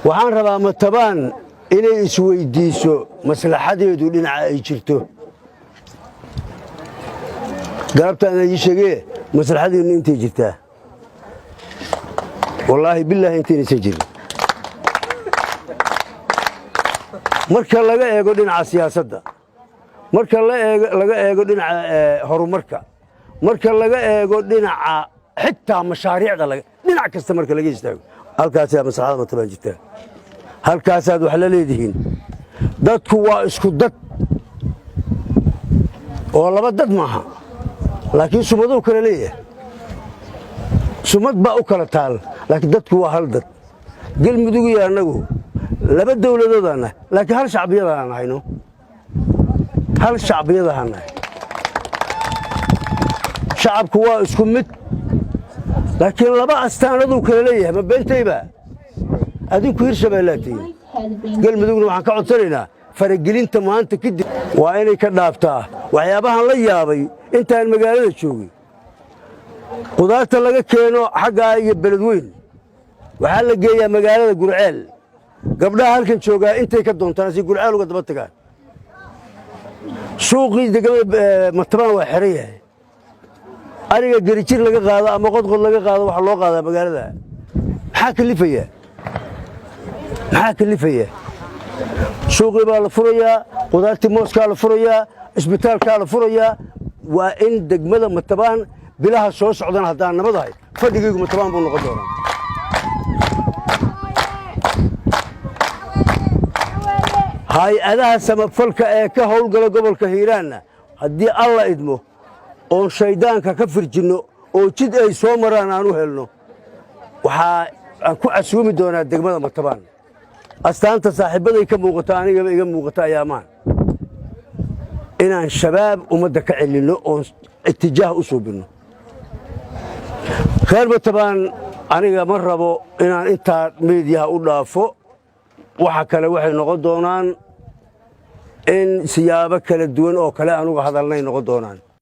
waxaan rabaa matabaan inay isweydiiso maslaxadeedu dhinaca ay jirto galabtaan ay sheegay maslaxadeedu intay jirtaa wallaahi billaahi intayna jirin marka laga eego dhinaca siyaasadda marka laga eego dhinaca horumarka marka laga eego dhinaca xitaa mashaariicda dhinac kasta marka laga istaago halkaas ayaa maslaxada matabaan jirtaa halkaas aad wax la leedihiin dadku waa isku dad oo laba dad maaha laakiin sumaduu kala leeyahay sumad baa u kala taal laakiin dadku waa hal dad galmudug iyo annagu laba dawladoodana laakiin hal shacbiyadaan hayno hal shacbiyadaan nahay shacabku waa isku mid laakiin laba astaanaduu kala leeyahay ma beentayba adinku hirshabeellaatiin galmudugna waxaan ka codsanaynaa faragelinta maanta kadib waa inay ka dhaaftaa waxyaabahan la yaabay intaan magaalada joogay qudaarta laga keeno xaggaa iyo beledweyn waxaa la geeyaa magaalada gurceel gabdhaha halkan joogaa intay ka doontaan si gurceel uga daba tagaan suuqii degmada matabaan waa xiran yahay ariga gerijir laga qaado ama qodqod laga qaado waxaa loo qaadaa magaalada maxaa kalifaya suuqii baa la furayaa qudaartii mooskaa la furayaa isbitaalkaa la furayaa waa in degmada matabaan bilaha soo socdana haddaan nabadahay fadhigaygu matabaan buu noqon doonaa hay-adaha samafalka ee ka howlgala gobolka hiiraanna haddii alla idmo oon shayddaanka ka firjinno oo jid ay soo maraan aan u helno waxaa aan ku casuumi doonaa degmada matabaan astaanta saaxiibbaday ka muuqata anigaba iga muuqata ayaamaan inaan shabaab ummadda ka celinno oon itijaah u suubinno reer matabaan aniga ma rabo inaan intaa meediyaha u dhaafo waxa kale waxay noqon doonaan in siyaabo kala duwan oo kale anuga hadalnay noqon doonaan